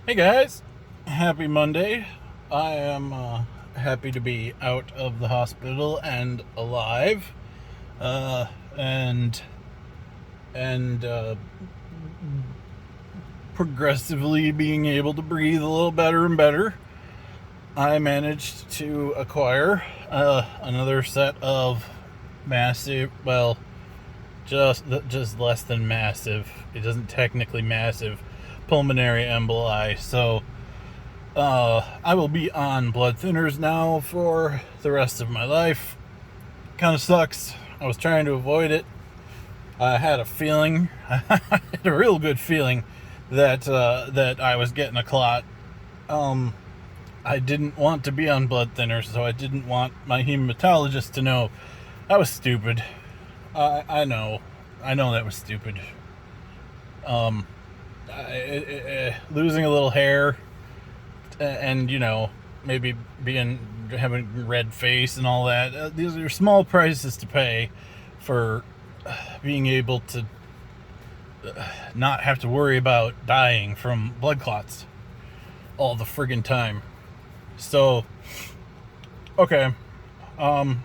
Hey guys, happy Monday. I am happy to be out of the hospital and alive, uh, and and progressively being able to breathe a little better and better. I managed to acquire another set of massive, well, just less than massive. It doesn't technically massive pulmonary emboli, so I will be on blood thinners now for the rest of my life. Kind of sucks. I was trying to avoid it. I had a feeling, I had a real good feeling that I was getting a clot. Um, I didn't want to be on blood thinners, so I didn't want my hematologist to know. I was stupid. I know that was stupid. Um, Losing a little hair and maybe being having red face and all that. These are small prices to pay for being able to not have to worry about dying from blood clots all the friggin' time. So, okay, um,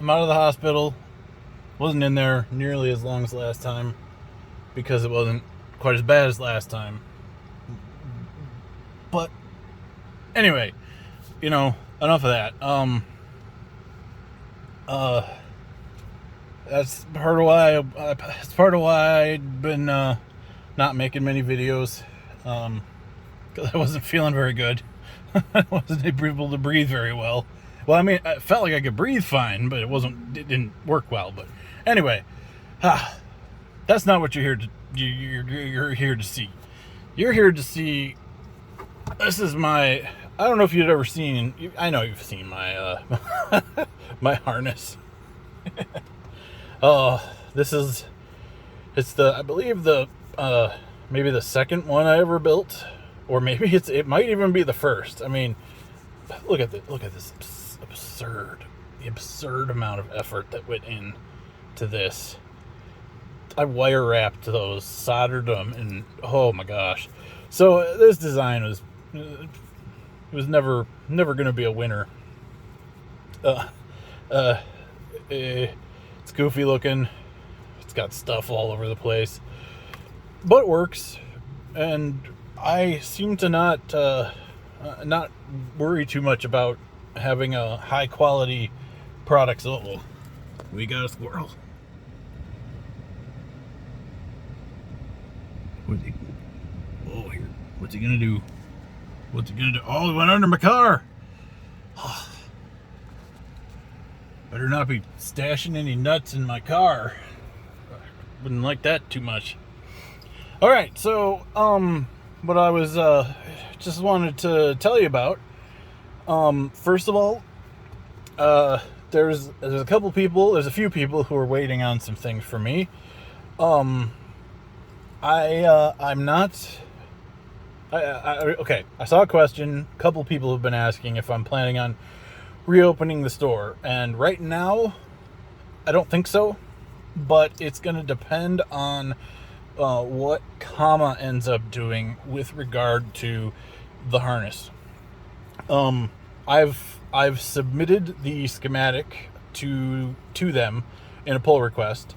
I'm out of the hospital. Wasn't in there nearly as long as last time because it wasn't quite as bad as last time. But anyway, enough of that. Uh, that's part of why. It's part of why I'd been not making many videos. Because I wasn't feeling very good. I wasn't able to breathe very well. Well, I mean, I felt like I could breathe fine, but it didn't work well. But anyway, that's not what you're here to. You're here to see. You're here to see. This is my. I don't know if you'd ever seen. I know you've seen my my harness. This is. It's the. I believe the. Maybe the second one I ever built, or maybe it might even be the first. I mean, look at this the absurd amount of effort that went into this. I wire wrapped those, soldered them, and oh my gosh. So this design was never going to be a winner. Uh, uh, it's goofy looking. It's got stuff all over the place, but it works, and I seem to not worry too much about having a high quality product. So we got a squirrel. What's he? Oh, here. What's he gonna do? What's he gonna do? Oh, he went under my car. Better not be stashing any nuts in my car. Wouldn't like that too much. All right, so what I was just wanted to tell you about. First of all, there's a couple people. There's a few people who are waiting on some things from me. I'm not. Okay. I saw a question. A couple people have been asking if I'm planning on reopening the store, and right now, I don't think so. But it's going to depend on what Kama ends up doing with regard to the harness. I've submitted the schematic to them in a pull request,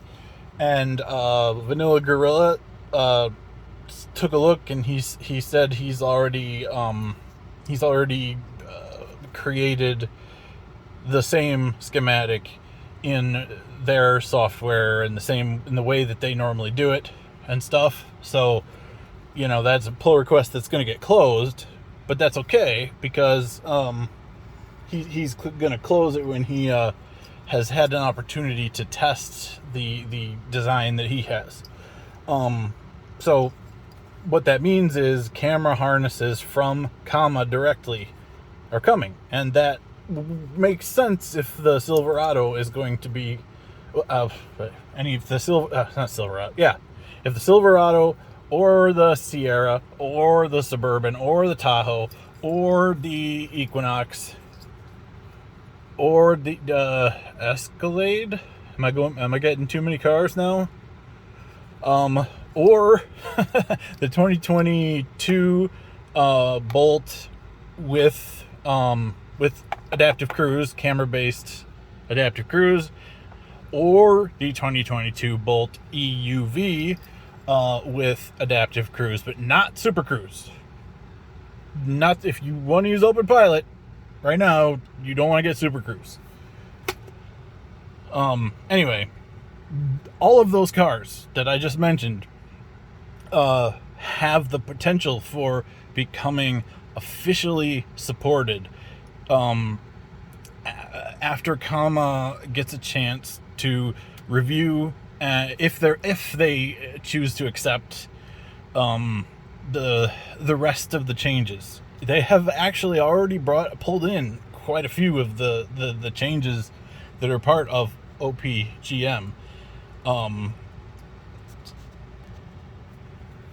and Vanilla Gorilla took a look, and he said he's already created the same schematic in their software in the way that they normally do it and stuff. So, that's a pull request that's going to get closed, but that's okay because he's going to close it when he has had an opportunity to test the design that he has. So what that means is camera harnesses from Kama directly are coming, and that makes sense if the Silverado is going to be if the Silverado or the Sierra or the Suburban or the Tahoe or the Equinox or the Escalade. Am I getting too many cars now? Or the 2022 Bolt with adaptive cruise, camera-based adaptive cruise, or the 2022 Bolt EUV with adaptive cruise, but not Super Cruise. Not if you want to use Open Pilot right now, you don't want to get Super Cruise. Anyway, all of those cars that I just mentioned have the potential for becoming officially supported after Kama gets a chance to review if they choose to accept the rest of the changes. They have actually already pulled in quite a few of the changes that are part of OPGM.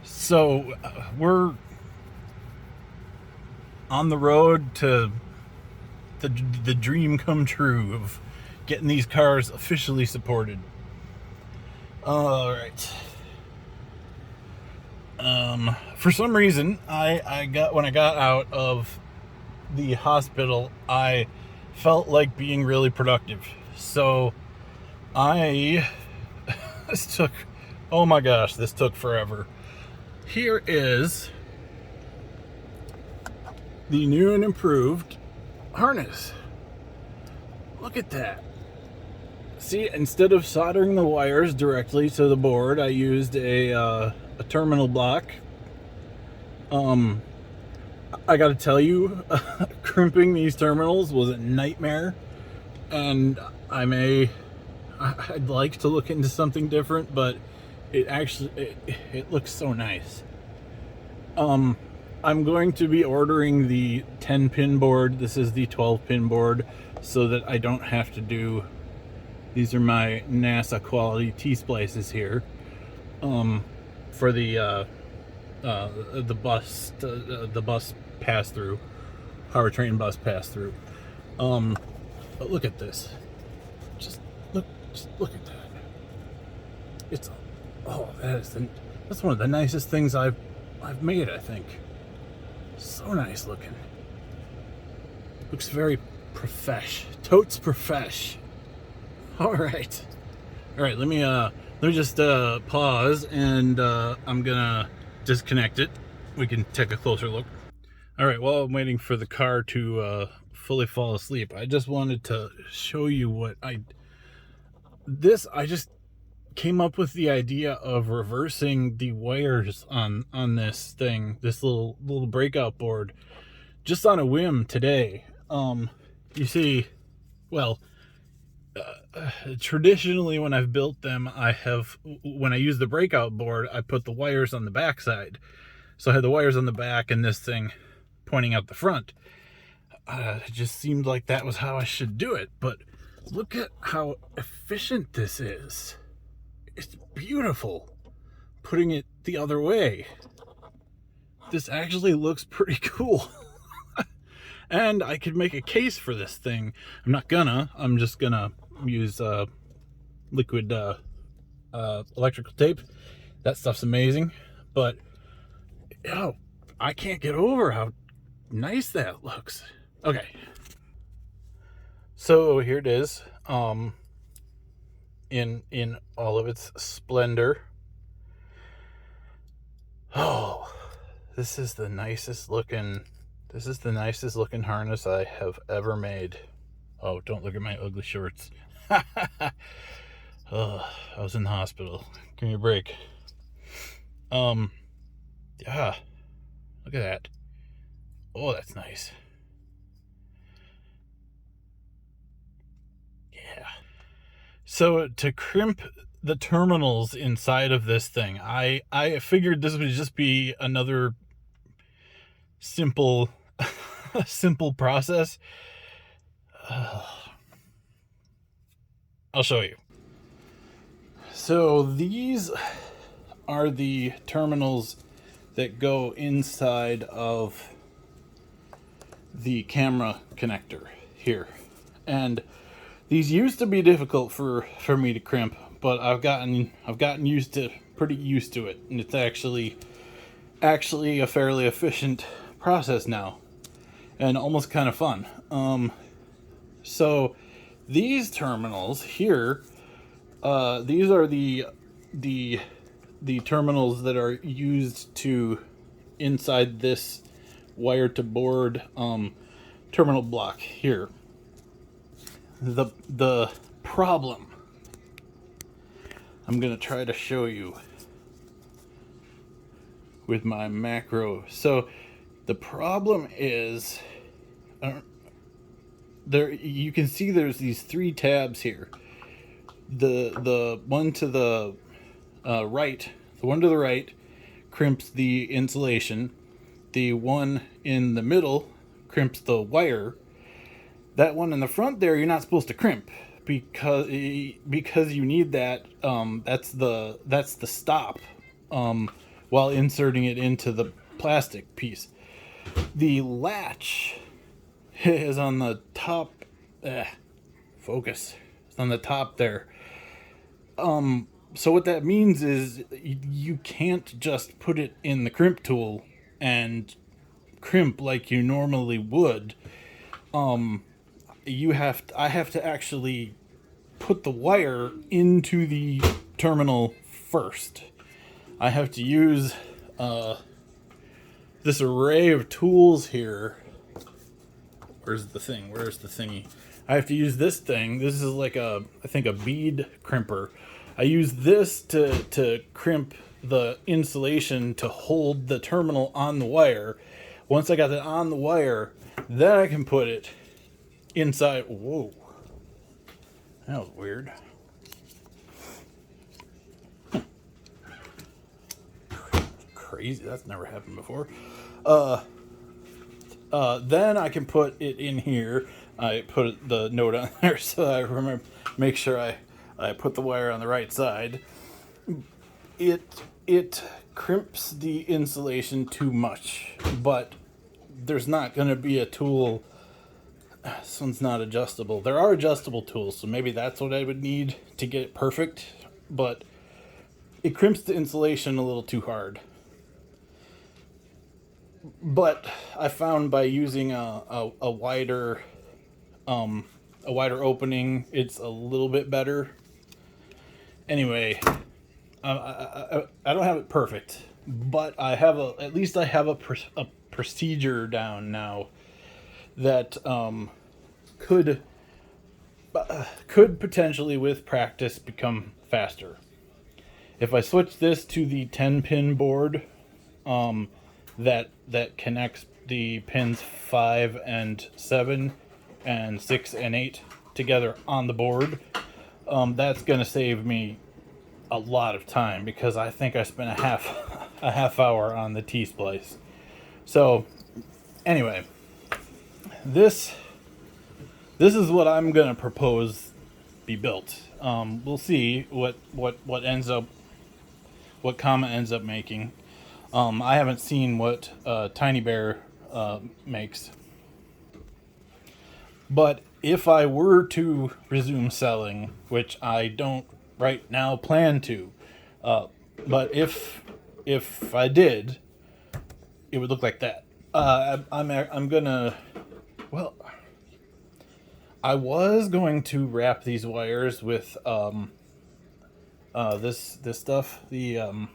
So we're on the road to the dream come true of getting these cars officially supported. All right. For some reason, when I got out of the hospital, I felt like being really productive. So this took, oh my gosh, this took forever. Here is the new and improved harness. Look at that. See, instead of soldering the wires directly to the board, I used a terminal block. I gotta tell you, crimping these terminals was a nightmare, and I'd like to look into something different, but it looks so nice. I'm going to be ordering the 10-pin board. This is the 12-pin board, so that I don't have to do. These are my NASA quality T-splices here, for the bus pass through, powertrain bus pass through. But look at this. Just look at that. That's one of the nicest things I've made, I think. So nice looking. Looks very profesh. Totes profesh. All right. Let me just pause, and I'm gonna disconnect it. We can take a closer look. All right, while I'm waiting for the car to fully fall asleep, I just wanted to show you what I just came up with the idea of reversing the wires on this thing, this little breakout board, just on a whim today. You see, well, traditionally when I've built them, when I use the breakout board, I put the wires on the back side. So I had the wires on the back and this thing pointing out the front. It just seemed like that was how I should do it. But look at how efficient this is. It's beautiful. Putting it the other way. This actually looks pretty cool. And I could make a case for this thing. I'm just gonna use liquid electrical tape. That stuff's amazing. But I can't get over how nice that looks. Okay. So here it is. In all of its splendor. Oh, this is the nicest looking harness I have ever made. Oh, don't look at my ugly shorts. Oh, I was in the hospital. Give me a break. Yeah. Look at that. Oh, that's nice. Yeah. So to crimp the terminals inside of this thing, I figured this would just be another simple process. I'll show you. So these are the terminals that go inside of the camera connector here. And these used to be difficult for me to crimp, but I've gotten pretty used to it, and it's actually a fairly efficient process now, and almost kind of fun. So these terminals here, these are the terminals that are used to inside this wire to board terminal block here. The problem, I'm gonna try to show you with my macro. So the problem is, there you can see there's these 3 tabs here. The one to the right, the one to the right crimps the insulation. The one in the middle crimps the wire. That one in the front there, you're not supposed to crimp because you need that. That's the stop while inserting it into the plastic piece. The latch is on the top. Focus. It's on the top there. So what that means is you can't just put it in the crimp tool and crimp like you normally would. I have to actually put the wire into the terminal first. I have to use this array of tools here. Where's the thing? Where's the thingy? I have to use this thing. This is like I think a bead crimper. I use this to crimp the insulation to hold the terminal on the wire. Once I got it on the wire, then I can put it inside. Whoa. That was weird. Crazy. That's never happened before. Then I can put it in here. I put the note on there so I remember, make sure I put the wire on the right side. It crimps the insulation too much, but there's not going to be a tool. This one's not adjustable. There are adjustable tools, so maybe that's what I would need to get it perfect, but it crimps the insulation a little too hard. But I found by using a wider opening, it's a little bit better. Anyway, I don't have it perfect, but I have at least I have a procedure down now that could potentially, with practice, become faster. If I switch this to the 10-pin board, that connects the pins 5 and 7 and 6 and 8 together on the board, that's going to save me a lot of time, because I think I spent a half hour on the T-splice. So anyway, this is what I'm going to propose be built. We'll see what Kama ends up making. I haven't seen what Tiny Bear makes. But if I were to resume selling, which I don't right now plan to, but if I did, it would look like that. I'm gonna, well, I was going to wrap these wires with this stuff, the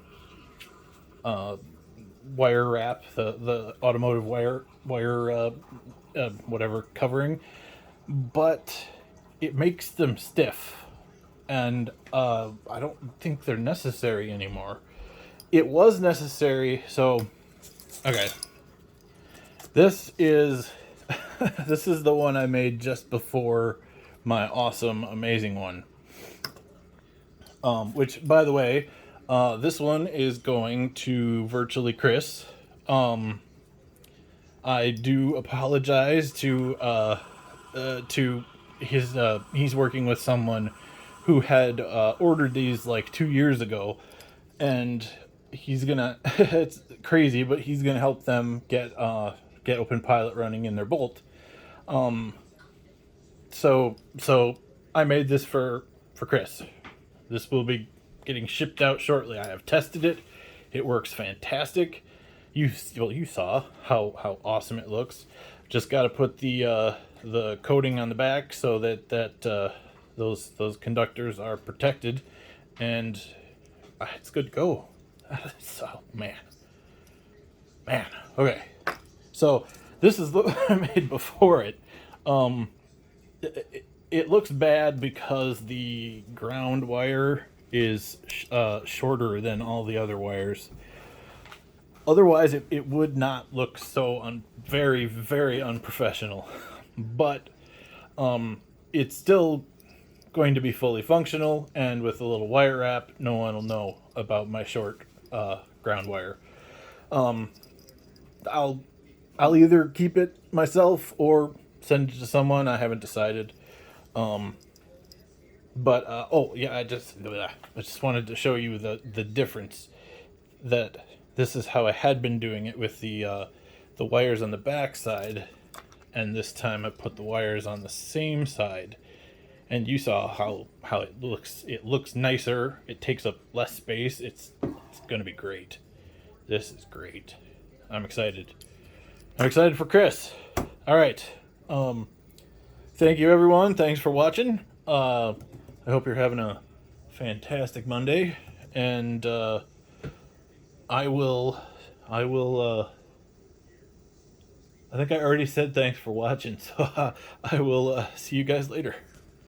wire wrap, the automotive wire whatever covering, but it makes them stiff, and I don't think they're necessary anymore. It was necessary, so okay. This is this is the one I made just before my awesome, amazing one. Which, by the way, this one is going to Virtually Chris. I do apologize to his. He's working with someone who had ordered these like 2 years ago, and he's gonna. It's crazy, but he's gonna help them get OpenPilot running in their Bolt. So I made this for Chris. This will be getting shipped out shortly. I have tested it. It works fantastic. you saw how awesome it looks. Just got to put the coating on the back so that those conductors are protected, and it's good to go. So man, okay. So this is what I made before it. It looks bad because the ground wire is shorter than all the other wires. Otherwise, it would not look so very, very unprofessional. But it's still going to be fully functional, and with a little wire wrap, no one will know about my short ground wire. I'll either keep it myself or send it to someone. I haven't decided. But oh yeah, I just wanted to show you the difference. That this is how I had been doing it with the wires on the back side, and this time I put the wires on the same side, and you saw how it looks. It looks nicer. It takes up less space. It's gonna be great. This is great. I'm excited. I'm excited for Chris. All right. Thank you, everyone. Thanks for watching. I hope you're having a fantastic Monday, and I will. I think I already said thanks for watching, so I will see you guys later.